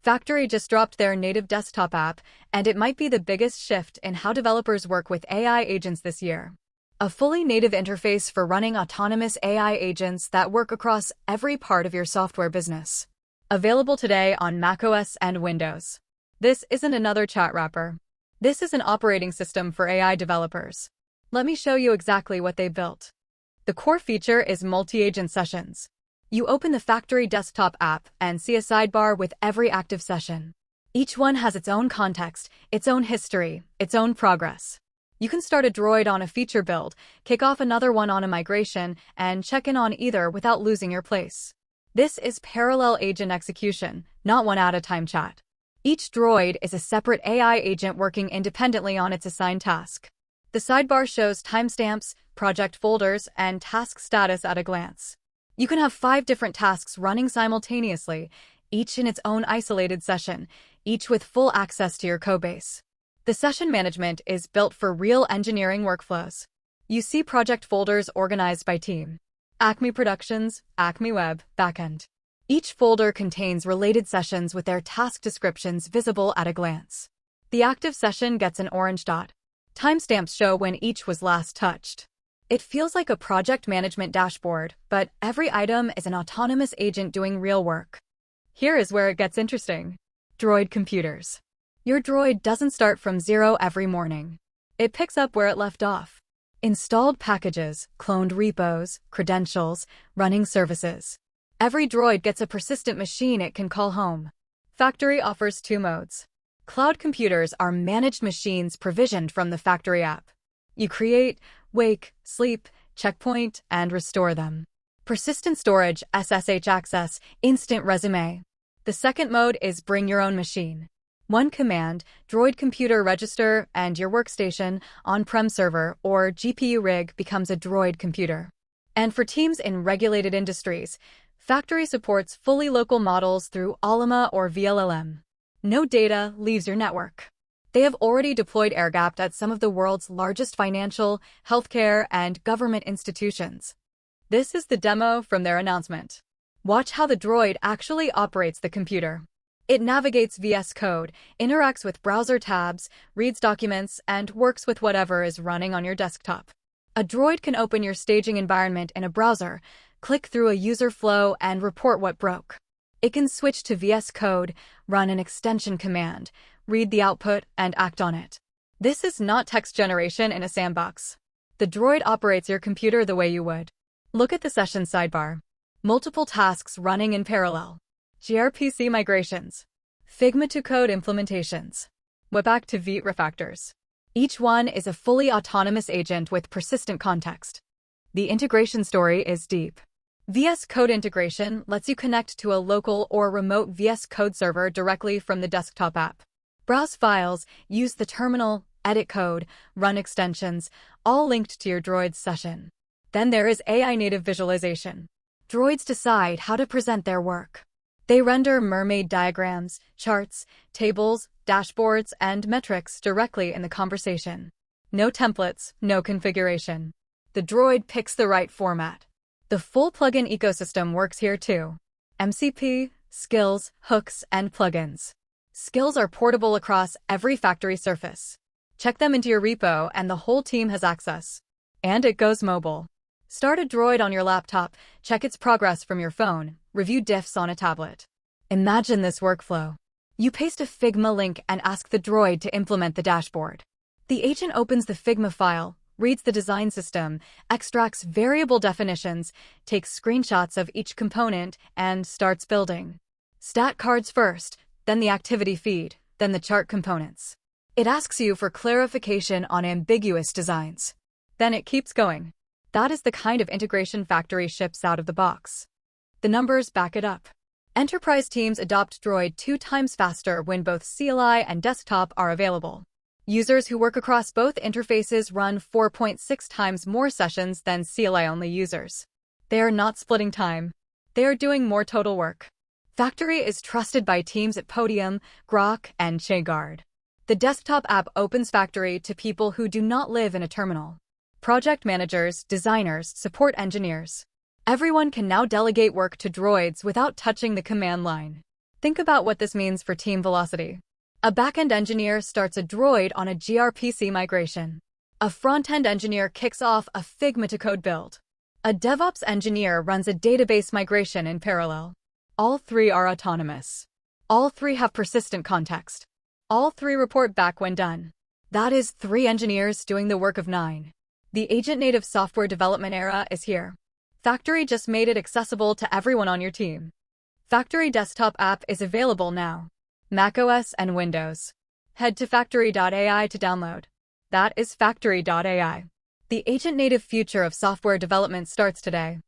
Factory just dropped their native desktop app, and it might be the biggest shift in how developers work with AI agents this year. A fully native interface for running autonomous AI agents that work across every part of your software business. Available today on macOS and Windows. This isn't another chat wrapper. This is an operating system for AI developers. Let me show you exactly what they built. The core feature is multi-agent sessions. You open the Factory desktop app and see a sidebar with every active session. Each one has its own context, its own history, its own progress. You can start a droid on a feature build, kick off another one on a migration, and check in on either without losing your place. This is parallel agent execution, not one-at-a-time chat. Each droid is a separate AI agent working independently on its assigned task. The sidebar shows timestamps, project folders, and task status at a glance. You can have 5 different tasks running simultaneously, each in its own isolated session, each with full access to your codebase. The session management is built for real engineering workflows. You see project folders organized by team. Acme Productions, Acme Web, Backend. Each folder contains related sessions with their task descriptions visible at a glance. The active session gets an orange dot. Timestamps show when each was last touched. It feels like a project management dashboard, but every item is an autonomous agent doing real work. Here is where it gets interesting. Droid Computers. Your droid doesn't start from zero every morning. It picks up where it left off. Installed packages, cloned repos, credentials, running services. Every droid gets a persistent machine it can call home. Factory offers 2 modes. Cloud computers are managed machines provisioned from the Factory app. You create, wake, sleep, checkpoint, and restore them. Persistent storage, SSH access, instant resume. The second mode is bring your own machine. One command, Droid Computer register, and your workstation, on-prem server, or GPU rig becomes a Droid computer. And for teams in regulated industries, Factory supports fully local models through Allama or VLLM. No data leaves your network. They have already deployed air-gapped at some of the world's largest financial, healthcare, and government institutions. This is the demo from their announcement. Watch how the droid actually operates the computer. It navigates VS Code, interacts with browser tabs, reads documents, and works with whatever is running on your desktop. A droid can open your staging environment in a browser, click through a user flow, and report what broke. It can switch to VS Code, run an extension command, read the output, and act on it. This is not text generation in a sandbox. The droid operates your computer the way you would. Look at the session sidebar. Multiple tasks running in parallel. gRPC migrations. Figma to code implementations. Webpack to Vite refactors. Each one is a fully autonomous agent with persistent context. The integration story is deep. VS Code integration lets you connect to a local or remote VS Code server directly from the desktop app. Browse files, use the terminal, edit code, run extensions, all linked to your droid's session. Then there is AI native visualization. Droids decide how to present their work. They render mermaid diagrams, charts, tables, dashboards, and metrics directly in the conversation. No templates, no configuration. The droid picks the right format. The full plugin ecosystem works here too. MCP, skills, hooks, and plugins. Skills are portable across every Factory surface. Check them into your repo and the whole team has access. And it goes mobile. Start a droid on your laptop, check its progress from your phone, review diffs on a tablet. Imagine this workflow. You paste a Figma link and ask the droid to implement the dashboard. The agent opens the Figma file, reads the design system, extracts variable definitions, takes screenshots of each component, and starts building. Stat cards first, then the activity feed, then the chart components. It asks you for clarification on ambiguous designs. Then it keeps going. That is the kind of integration Factory ships out of the box. The numbers back it up. Enterprise teams adopt Droid 2 times faster when both CLI and desktop are available. Users who work across both interfaces run 4.6 times more sessions than CLI-only users. They are not splitting time. They are doing more total work. Factory is trusted by teams at Podium, Groq, and Chainguard. The desktop app opens Factory to people who do not live in a terminal. Project managers, designers, support engineers. Everyone can now delegate work to droids without touching the command line. Think about what this means for team velocity. A backend engineer starts a Droid on a gRPC migration. A front-end engineer kicks off a Figma to code build. A DevOps engineer runs a database migration in parallel. All three are autonomous. All three have persistent context. All three report back when done. That is 3 engineers doing the work of 9. The agent-native software development era is here. Factory just made it accessible to everyone on your team. Factory desktop app is available now. macOS and Windows. Head to factory.ai to download. That is factory.ai. The agent-native future of software development starts today.